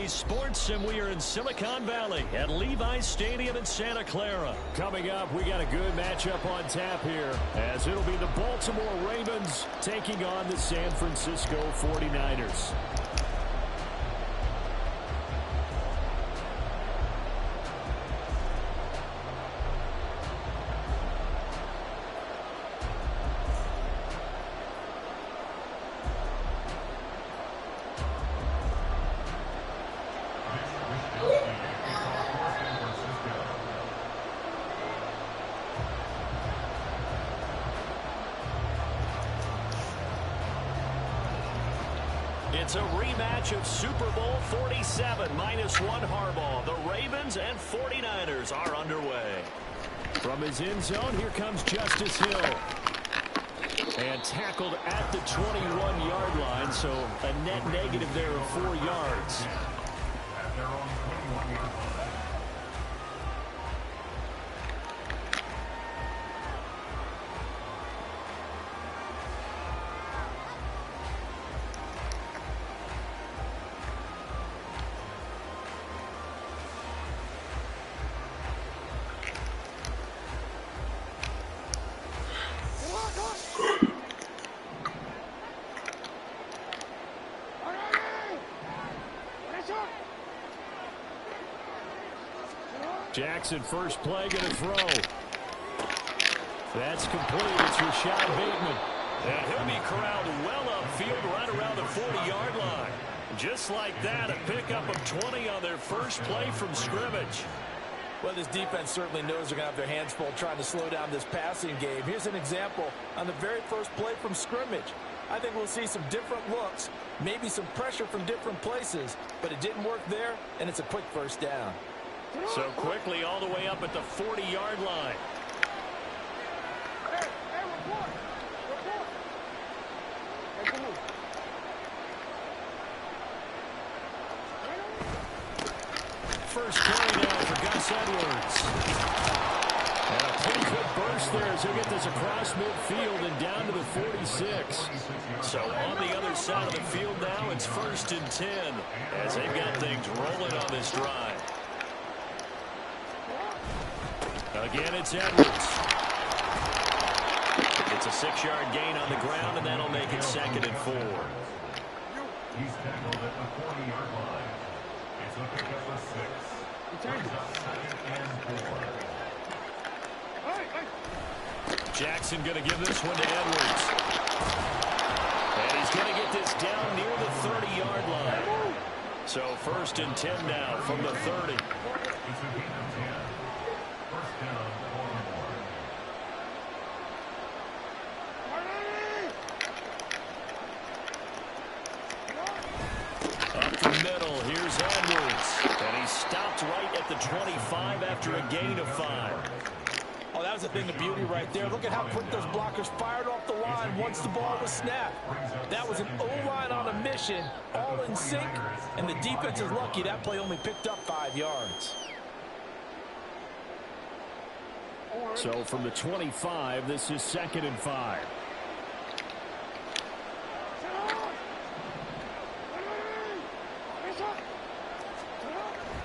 Saturday Sports, and we are in Silicon Valley at Levi's Stadium in Santa Clara. Coming up, we got a good matchup on tap here, as it'll be the Baltimore Ravens taking on the San Francisco 49ers. It's a rematch of Super Bowl 47, -1 Harbaugh. The Ravens and 49ers are underway. From his end zone, here comes Justice Hill. And tackled at the 21-yard line, so a net negative there of 4 yards. Jackson, first play, going to throw. That's complete. It's Rashad Bateman. And he'll be corralled well upfield right around the 40-yard line. Just like that, a pickup of 20 on their first play from scrimmage. Well, this defense certainly knows they're going to have their hands full trying to slow down this passing game. Here's an example on the very first play from scrimmage. I think we'll see some different looks, maybe some pressure from different places, but it didn't work there, and it's a quick first down. So quickly all the way up at the 40-yard line. First carry now for Gus Edwards. And a pretty good burst there as he'll get this across midfield and down to the 46. So on the other side of the field now, it's 1st and 10 as they've got things rolling on this drive. Again, it's Edwards. It's a 6-yard gain on the ground, and that'll make it 2nd and 4. He's tackled at the 40-yard line. It's a pickup of 6. Jackson going to give this one to Edwards. And he's going to get this down near the 30-yard line. So 1st and 10 now from the 30. It's a gain of 10. First down, Baltimore. Up the middle, here's Edwards. And he stopped right at the 25 after a gain of 5. Oh, that was a thing of beauty right there. Look at how quick those blockers fired off the line once the ball was snapped. That was an O-line on a mission, all in sync, and the defense is lucky that play only picked up 5 yards. So from the 25, this is 2nd and 5.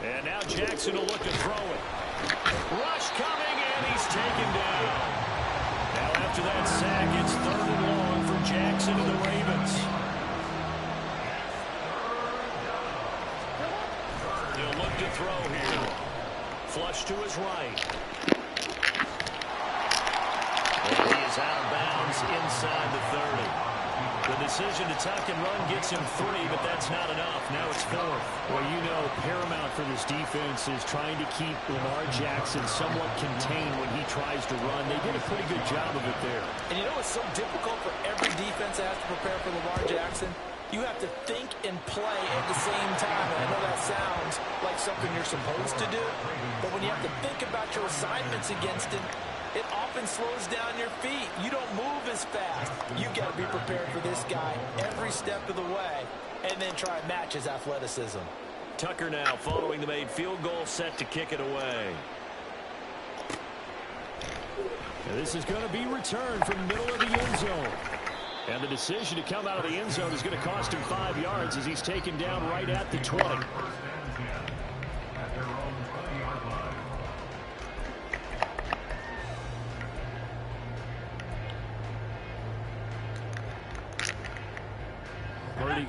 And now Jackson will look to throw it. Rush coming, and he's taken down. Now after that sack, it's 3rd and long for Jackson and the Ravens. He'll look to throw here. Flush to his right. And he is out of bounds inside the 30. The decision to tuck and run gets him 3, but that's not enough. Now it's 4th. Well, you know, paramount for this defense is trying to keep Lamar Jackson somewhat contained when he tries to run. They did a pretty good job of it there. And you know what's so difficult for every defense that has to prepare for Lamar Jackson? You have to think and play at the same time. And I know that sounds like something you're supposed to do, but when you have to think about your assignments against him, it often slows down your feet. You don't move as fast. You've got to be prepared for this guy every step of the way and then try and match his athleticism. Tucker now following the made field goal, set to kick it away. And this is going to be returned from the middle of the end zone. And the decision to come out of the end zone is going to cost him 5 yards as he's taken down right at the 20.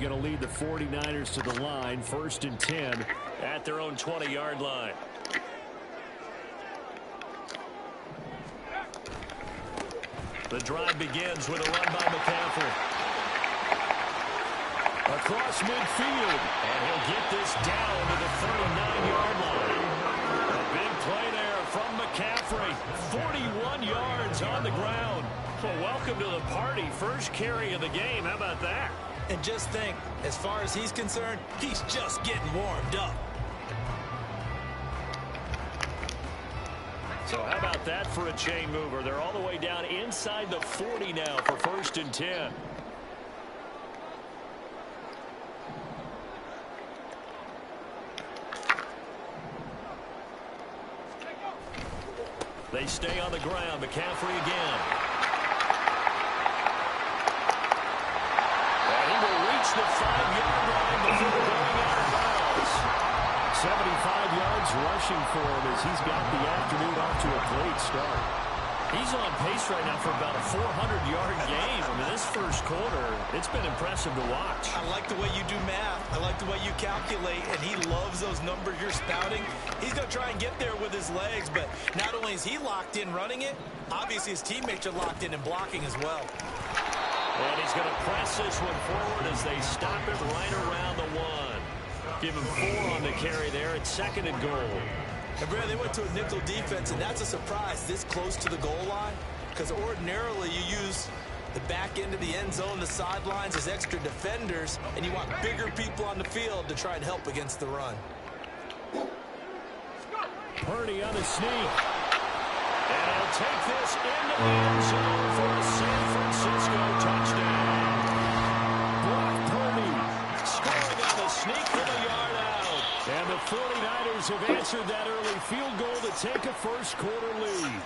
going to lead the 49ers to the line, 1st and 10 at their own 20-yard line. The drive begins with a run by McCaffrey. Across midfield, and he'll get this down to the 39-yard line. A big play there from McCaffrey. 41 yards on the ground. Well, welcome to the party. First carry of the game. How about that? And just think, as far as he's concerned, he's just getting warmed up. So how about that for a chain mover? They're all the way down inside the 40 now for 1st and 10. They stay on the ground. McCaffrey again. And he will reach the 5-yard line before going out of bounds. 75 yards rushing for him as he's got the afternoon off to a great start. He's on pace right now for about a 400-yard game. I mean, this first quarter, it's been impressive to watch. I like the way you do math. I like the way you calculate, and he loves those numbers you're spouting. He's going to try and get there with his legs, but not only is he locked in running it, obviously his teammates are locked in and blocking as well. And he's going to press this one forward as they stop it right around the 1. Give him 4 on the carry there at 2nd and goal. And Brad, they went to a nickel defense, and that's a surprise this close to the goal line, because ordinarily you use the back end of the end zone, the sidelines as extra defenders, and you want bigger people on the field to try and help against the run. Purdy on the sneak. And he'll take this into the end zone for a San Francisco touchdown. Brock Purdy scoring on the sneak from a yard out. And the 49ers have answered that early field goal to take a first quarter lead.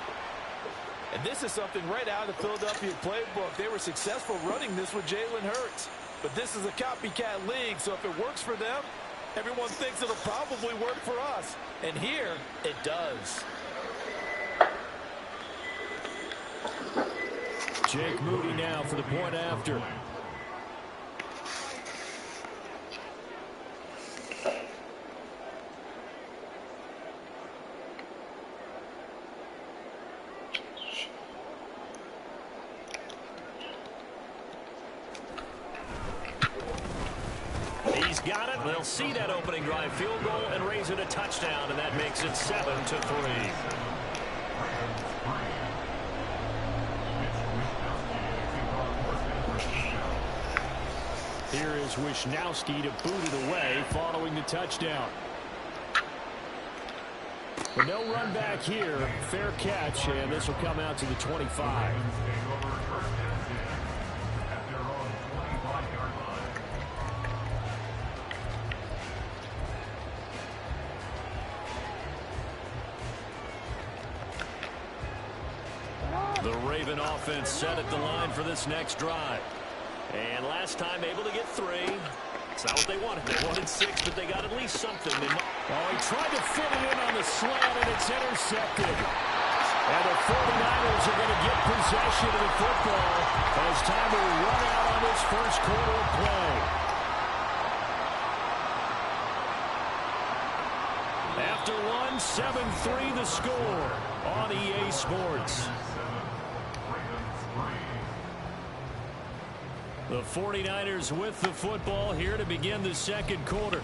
And this is something right out of the Philadelphia playbook. They were successful running this with Jalen Hurts. But this is a copycat league, so if it works for them, everyone thinks it'll probably work for us. And here, it does. Jake Moody now for the point after. He's got it. They'll see that opening drive field goal and raise it a touchdown, and that makes it 7-3. Here is Wisnowski to boot it away following the touchdown. But no run back here. Fair catch, and this will come out to the 25. The Raven offense set at the line for this next drive. And last time able to get 3. It's not what they wanted. They wanted 6, but they got at least something. Oh, he tried to fit it in on the slant, and it's intercepted. And the 49ers are going to get possession of the football as time will run out on this first quarter of play. After 1, 7-3 the score on EA Sports. The 49ers with the football here to begin the second quarter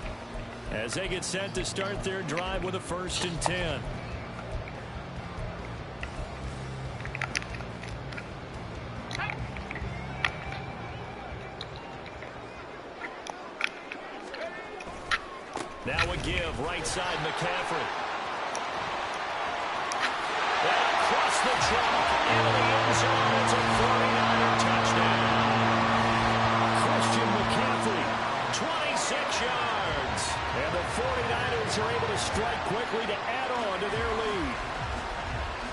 as they get set to start their drive with a 1st and 10. Now a give, right side McCaffrey. And across the track into the end zone. It's a 49er touchdown. McCaffrey, 26 yards. And the 49ers are able to strike quickly to add on to their lead.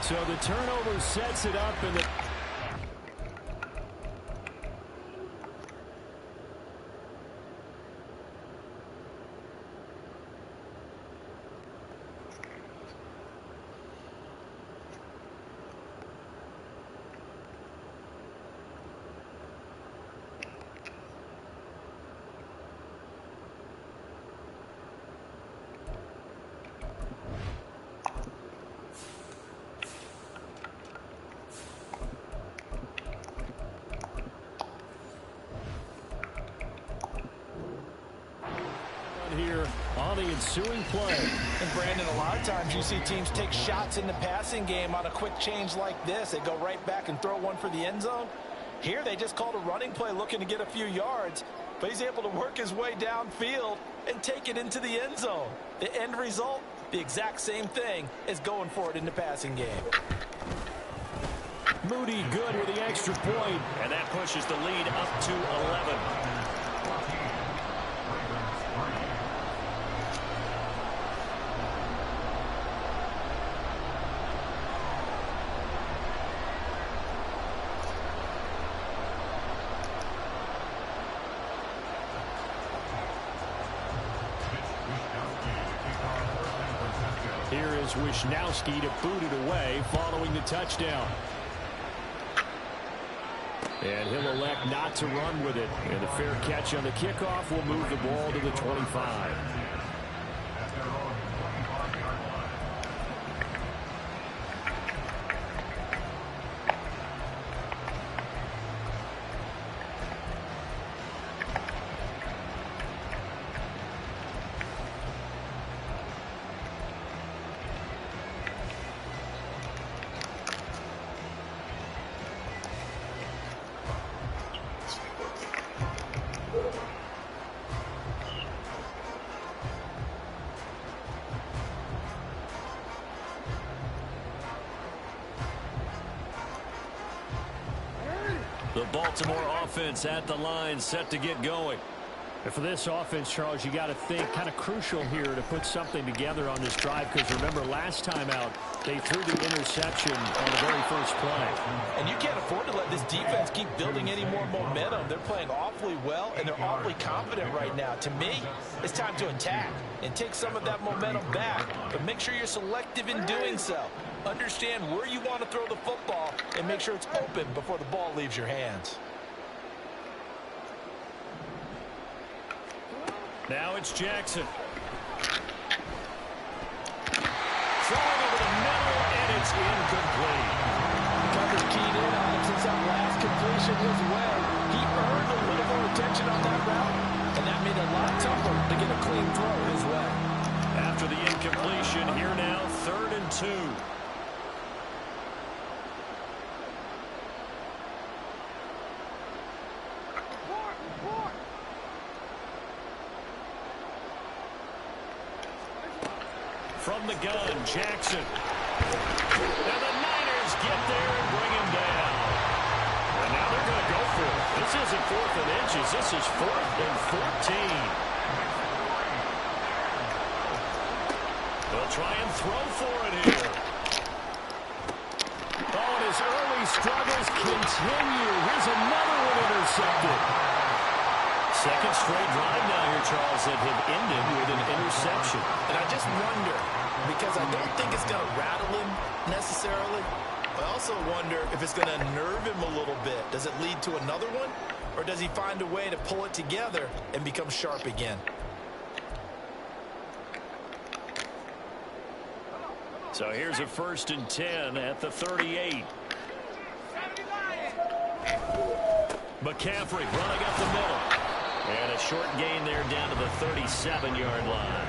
So the turnover sets it up, and the here on the ensuing play. And Brandon, a lot of times you see teams take shots in the passing game on a quick change like this. They go right back and throw one for the end zone. Here they just called a running play looking to get a few yards, but he's able to work his way downfield and take it into the end zone. The end result, the exact same thing as going for it in the passing game. Moody good with the extra point. And that pushes the lead up to 11. Here is Wisnowski to boot it away following the touchdown. And he'll elect not to run with it. And a fair catch on the kickoff will move the ball to the 25. The Baltimore offense at the line, set to get going. And for this offense, Charles, you got to think kind of crucial here to put something together on this drive, because remember last time out they threw the interception on the very first play. And you can't afford to let this defense keep building any more momentum. They're playing awfully well, and they're awfully confident right now. To me, it's time to attack and take some of that momentum back, but make sure you're selective in doing so. Understand where you want to throw the football and make sure it's open before the ball leaves your hands. Now it's Jackson. Throwing over the middle, and it's incomplete. Cover's keyed in on him since that last completion his way. He earned a little more attention on that route, and that made it a lot tougher to get a clean throw his way. After the incompletion, here now, 3rd and 2. From the gun, Jackson. Now the Niners get there and bring him down. And now they're going to go for it. This isn't 4th and inches. This is 4th and 14. They'll try and throw for it here. Oh, and his early struggles continue. Here's another one intercepted. Second straight drive now here, Charles, that have ended with an interception. And I just wonder, because I don't think it's going to rattle him necessarily. I also wonder if it's going to nerve him a little bit. Does it lead to another one? Or does he find a way to pull it together and become sharp again? So here's a 1st and 10 at the 38. McCaffrey running up the middle. And a short gain there down to the 37-yard line.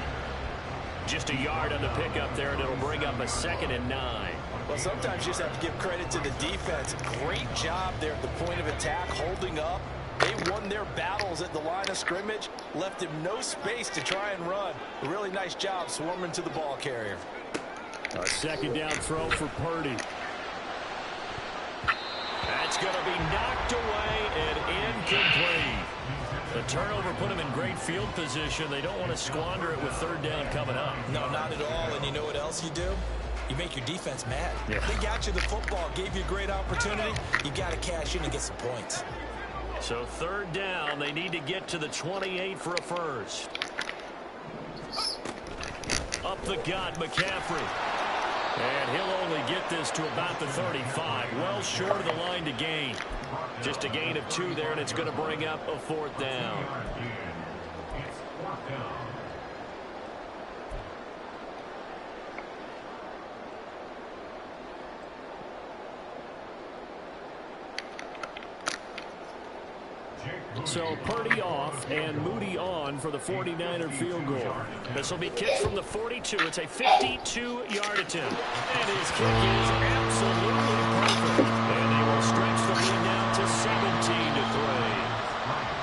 Just a yard on the pickup there, and it'll bring up a 2nd and 9. Well, sometimes you just have to give credit to the defense. Great job there at the point of attack, holding up. They won their battles at the line of scrimmage, left him no space to try and run. A really nice job swarming to the ball carrier. A 2nd down throw for Purdy. That's going to be knocked away and incomplete. The turnover put them in great field position. They don't want to squander it with 3rd down coming up. No, not at all. And you know what else you do? You make your defense mad. Yeah. They got you the football, gave you a great opportunity. You got to cash in and get some points. So 3rd down, they need to get to the 28 for a first. Up the gut, McCaffrey. And he'll only get this to about the 35. Well short of the line to gain. Just a gain of 2 there, and it's going to bring up a 4th down. It's 4th down. So Purdy off and Moody on for the 49er field goal. This will be kicked from the 42. It's a 52-yard attempt. And his kick is absolutely perfect. And they will stretch the lead now to 17-3.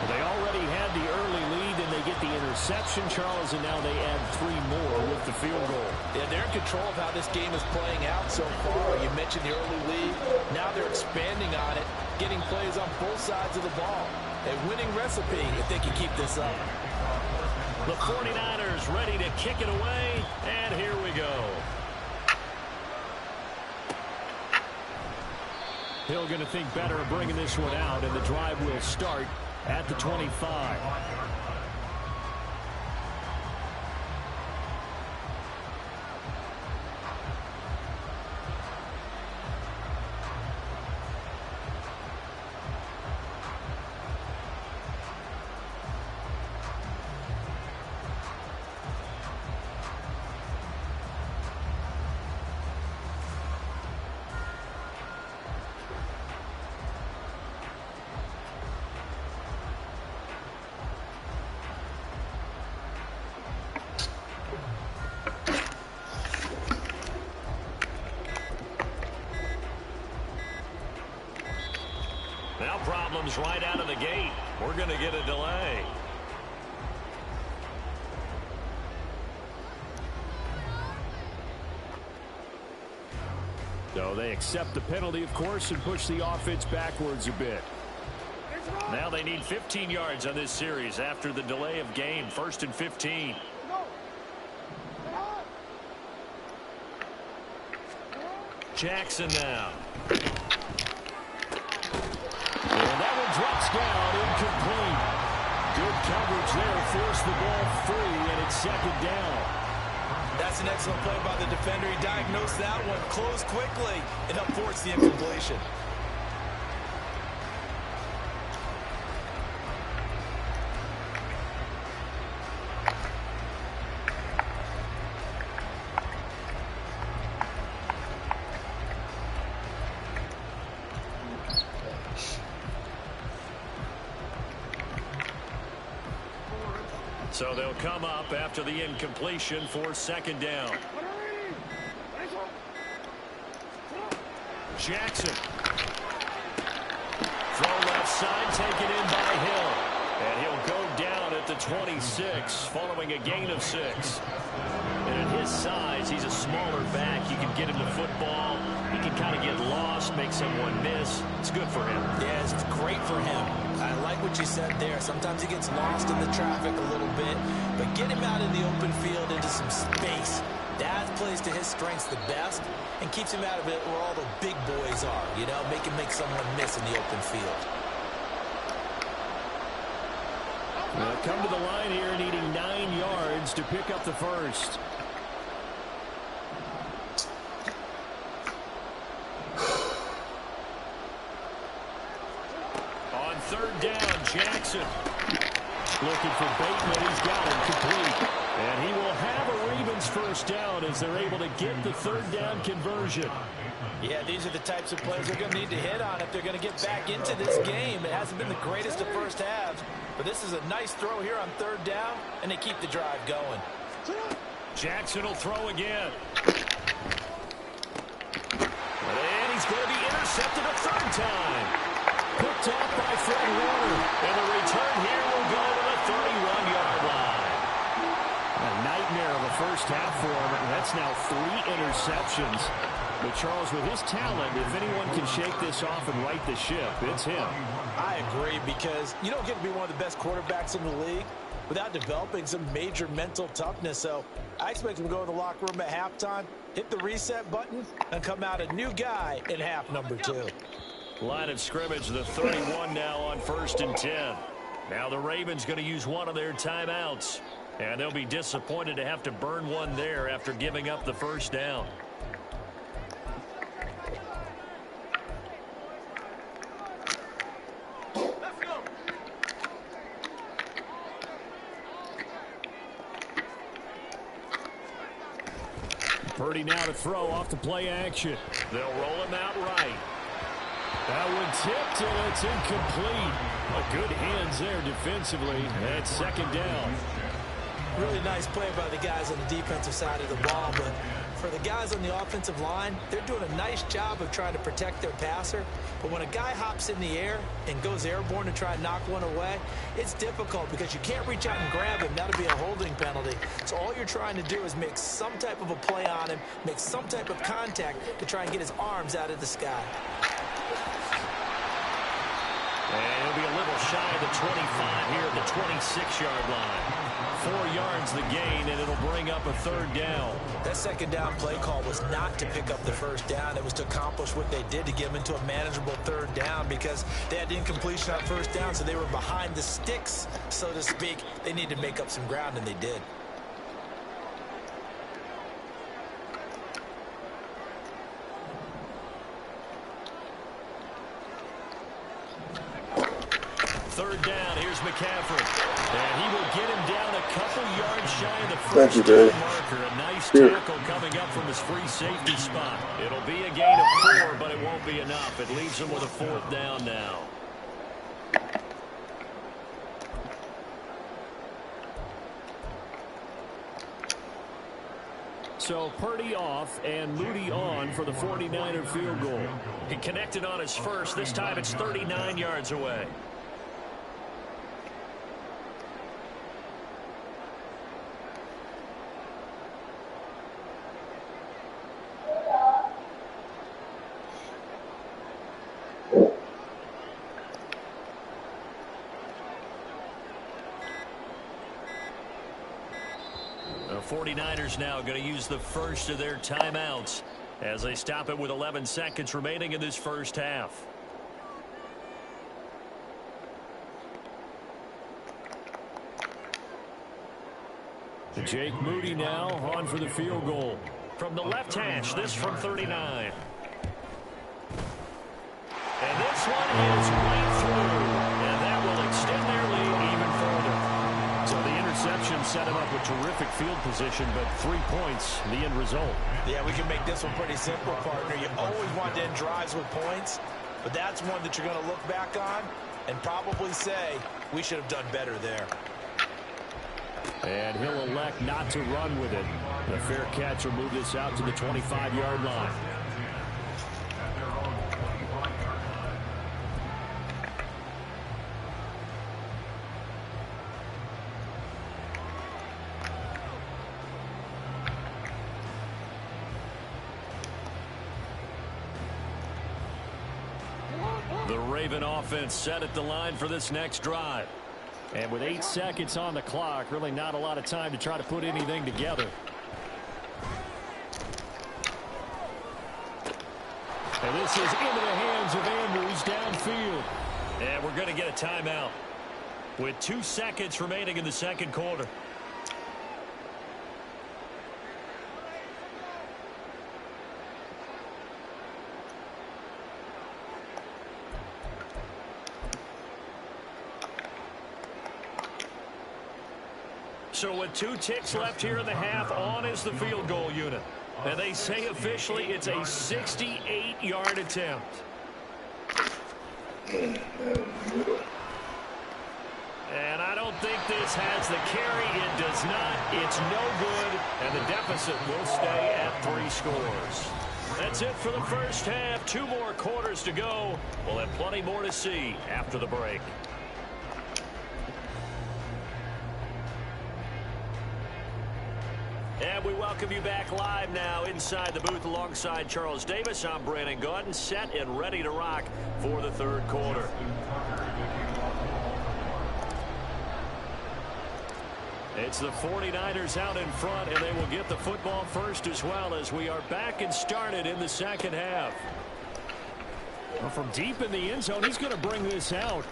They already had the early lead, and they get the interception, Charles, and now they add 3 more with the field goal. Yeah, they're in control of how this game is playing out so far. You mentioned the early lead. Now they're expanding on it, getting plays on both sides of the ball. A winning recipe if they can keep this up. The 49ers ready to kick it away, and here we go. Hill going to think better of bringing this one out, and the drive will start at the 25. Now problems right out of the gate. We're going to get a delay. So they accept the penalty, of course, and push the offense backwards a bit. Now they need 15 yards on this series after the delay of game. 1st and 15. Jackson now. And that one drops down, incomplete. Good coverage there, forced the ball free, and it's 2nd down. That's an excellent play by the defender. He diagnosed that one, closed quickly, and helped force the incompletion. So they'll come up after the incompletion for 2nd down. Jackson. Throw left side, taken in by Hill. And he'll go down at the 26, following a gain of 6. And at his size, he's a smaller back. You can get him the football. He can kind of get lost, make someone miss. It's good for him. Yeah, it's great for him. I like what you said there. Sometimes he gets lost in the traffic a little bit, but get him out in the open field into some space. That plays to his strengths the best and keeps him out of it where all the big boys are, you know, make him make someone miss in the open field. Well, come to the line here needing 9 yards to pick up the first. On 3rd down, Jackson. Looking for Bateman. He's got it complete. And he will have a Ravens first down as they're able to get the 3rd down conversion. Yeah, these are the types of plays they're going to need to hit on if they're going to get back into this game. It hasn't been the greatest of first halves, but this is a nice throw here on 3rd down, and they keep the drive going. Jackson will throw again. And he's going to be intercepted a 3rd time. Picked off by Fred Warner. And the return here will go to the 31-yard line. A nightmare of a first half for him, and that's now 3 interceptions. But Charles, with his talent, if anyone can shake this off and right the ship, it's him. I agree, because you don't get to be one of the best quarterbacks in the league without developing some major mental toughness. So I expect him to go to the locker room at halftime, hit the reset button, and come out a new guy in half number 2. Line of scrimmage, the 31 now on 1st and 10. Now the Ravens going to use one of their timeouts. And they'll be disappointed to have to burn one there after giving up the first down. Purdy now to throw off the play action. They'll roll him out right. That one tipped, and it's incomplete. Good hands there defensively. And second down. Really nice play by the guys on the defensive side of the ball, but for the guys on the offensive line, they're doing a nice job of trying to protect their passer. But when a guy hops in the air and goes airborne to try and knock one away, it's difficult because you can't reach out and grab him. That'll be a holding penalty. So all you're trying to do is make some type of a play on him, make some type of contact to try and get his arms out of the sky. And he'll be a little shy of the 25 here at the 26-yard line. 4 yards the gain, and it'll bring up a third down. That second down play call was not to pick up the first down. It was to accomplish what they did, to get them into a manageable third down, because they had incompletion on first down, so they were behind the sticks, so to speak. They needed to make up some ground, and they did. Third down, here's McCaffrey. And he will get him down a couple yards shy of the first down marker. A nice tackle coming up from his free safety spot. It'll be a gain of 4, but it won't be enough. It leaves him with a fourth down now. So Purdy off and Moody on for the 49er field goal. He connected on his first. This time it's 39 yards away. The 49ers now going to use the first of their timeouts as they stop it with 11 seconds remaining in this first half. Jake Moody now on for the field goal. From the left hash, this from 39. And this one is right through. And that will extend their lead even further. So the interception set him up with terrific field position, but 3 points, the end result. Yeah, we can make this one pretty simple, partner. You always want to end drives with points, but that's one that you're going to look back on and probably say, we should have done better there. And he'll elect not to run with it. The fair catch will move this out to the 25-yard line. The Raven offense set at the line for this next drive. And with 8 seconds on the clock, really not a lot of time to try to put anything together. And this is into the hands of Andrews downfield. And we're going to get a timeout with 2 seconds remaining in the second quarter. So with 2 ticks left here in the half, on is the field goal unit. And they say officially it's a 68-yard attempt. And I don't think this has the carry. It does not. It's no good. And the deficit will stay at 3 scores. That's it for the first half. 2 more quarters to go. We'll have plenty more to see after the break. And we welcome you back live now inside the booth alongside Charles Davis. I'm Brandon Gaudin, set and ready to rock for the third quarter. It's the 49ers out in front, and they will get the football first as well as we are back and started in the second half. Well, from deep in the end zone, he's going to bring this out.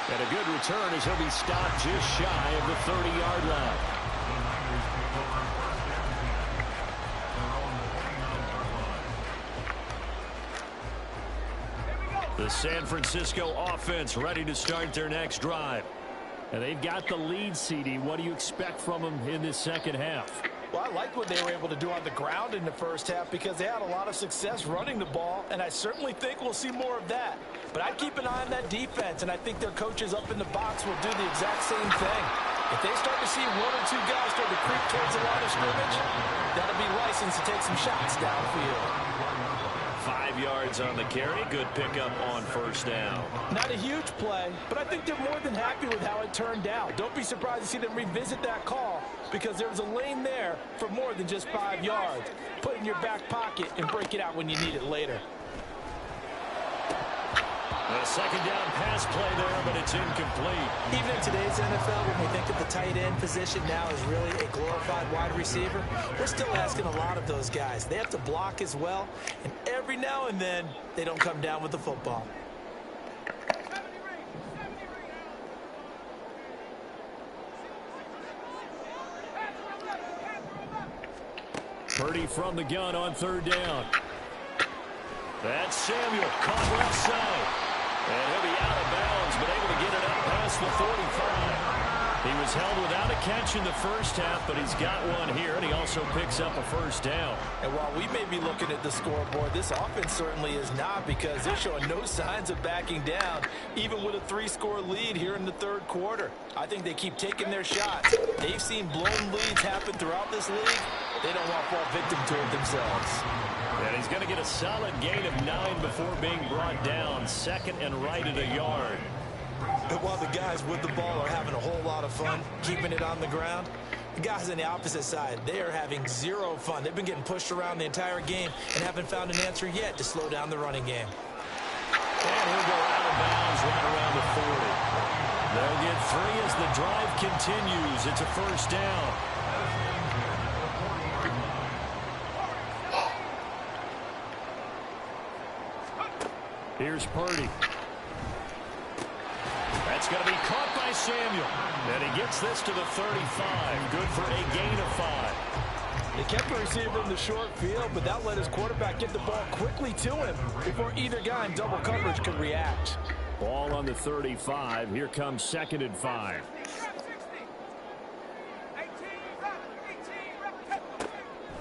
And a good return as he'll be stopped just shy of the 30-yard line. The San Francisco offense ready to start their next drive. And they've got the lead, CD. What do you expect from them in this second half? Well, I like what they were able to do on the ground in the first half because they had a lot of success running the ball, and I certainly think we'll see more of that. But I'd keep an eye on that defense, and I think their coaches up in the box will do the exact same thing. If they start to see one or two guys start to creep towards the line of scrimmage, that'll be license to take some shots downfield. 5 yards on the carry. Good pickup on first down. Not a huge play, but I think they're more than happy with how it turned out. Don't be surprised to see them revisit that call because there was a lane there for more than just 5 yards. Put it in your back pocket and break it out when you need it later. A second down pass play there, but it's incomplete. Even in today's NFL, when we think of the tight end position now as really a glorified wide receiver, we're still asking a lot of those guys. They have to block as well, and every now and then, they don't come down with the football. Purdy from the gun on third down. That's Samuel, caught left side. And he'll be out of bounds, but able to get it up past the 45. He was held without a catch in the first half, but he's got one here, and he also picks up a first down. And while we may be looking at the scoreboard, this offense certainly is not because they're showing no signs of backing down, even with a 3-score lead here in the third quarter. I think they keep taking their shots. They've seen blown leads happen throughout this league. They don't want to fall victim to it themselves. And he's going to get a solid gain of 9 before being brought down. Second and right at a yard. And while the guys with the ball are having a whole lot of fun keeping it on the ground, the guys on the opposite side, they are having zero fun. They've been getting pushed around the entire game and haven't found an answer yet to slow down the running game. And he'll go out of bounds right around the 40. They'll get 3 as the drive continues. It's a first down. Here's Purdy. That's going to be caught by Samuel. And he gets this to the 35. Good for a gain of 5. They kept the receiver in the short field, but that let his quarterback get the ball quickly to him before either guy in double coverage could react. Ball on the 35. Here comes 2nd and 5.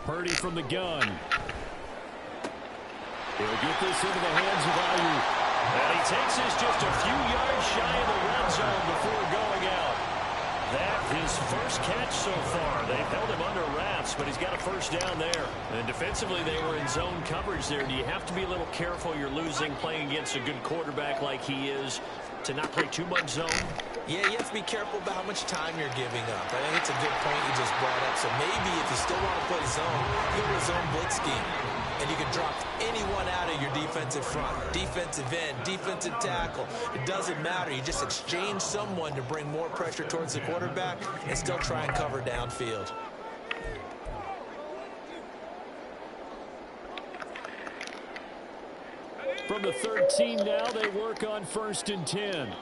Purdy from the gun. He'll get this into the hands of Ayuk. And he takes this just a few yards shy of the red zone before going out. That his first catch so far. They've held him under wraps, but he's got a first down there. And defensively, they were in zone coverage there. Do you have to be a little careful? You're losing playing against a good quarterback like he is to not play too much zone? Yeah, you have to be careful about how much time you're giving up. I think it's a good point you just brought up. So maybe if you still want to play zone, you go to a zone blitz scheme. And you can drop anyone out of your defensive front. Defensive end, defensive tackle. It doesn't matter. You just exchange someone to bring more pressure towards the quarterback and still try and cover downfield. From the 13 now, they work on 1st and 10.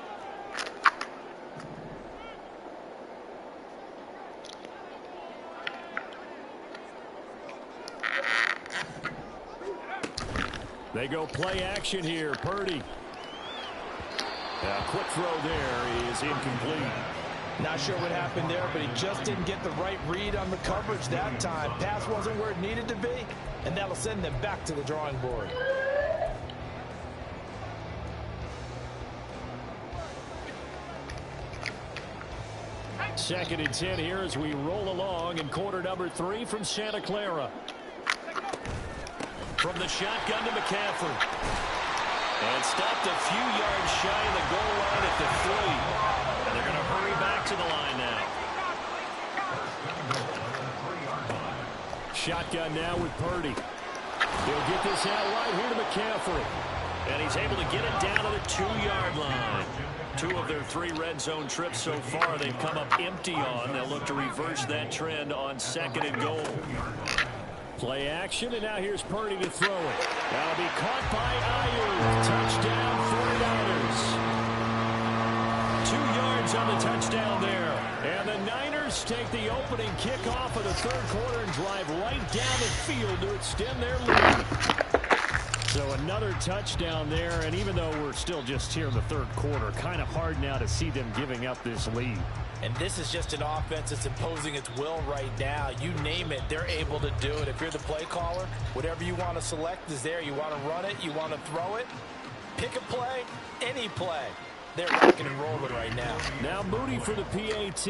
They go play action here. Purdy. A quick throw there is incomplete. Not sure what happened there, but he just didn't get the right read on the coverage that time. Pass wasn't where it needed to be, and that'll send them back to the drawing board. Second and 10 here as we roll along in quarter number 3 from Santa Clara. From the shotgun to McCaffrey. And stopped a few yards shy of the goal line at the 3. And they're going to hurry back to the line now. Shotgun now with Purdy. He'll get this out right here to McCaffrey. And he's able to get it down to the 2-yard line. 2 of their 3 red zone trips so far they've come up empty on. They'll look to reverse that trend on 2nd and goal. Play action, and now here's Purdy to throw it. That'll be caught by Ayuk. Touchdown, 49ers. 2 yards on the touchdown there. And the Niners take the opening kickoff of the third quarter and drive right down the field to extend their lead. So another touchdown there, and even though we're still just here in the third quarter, kind of hard now to see them giving up this lead. And this is just an offense that's imposing its will right now. You name it, they're able to do it. If you're the play caller, whatever you want to select is there. You want to run it, you want to throw it, pick a play, any play. They're rocking and rolling right now. Now Moody for the PAT.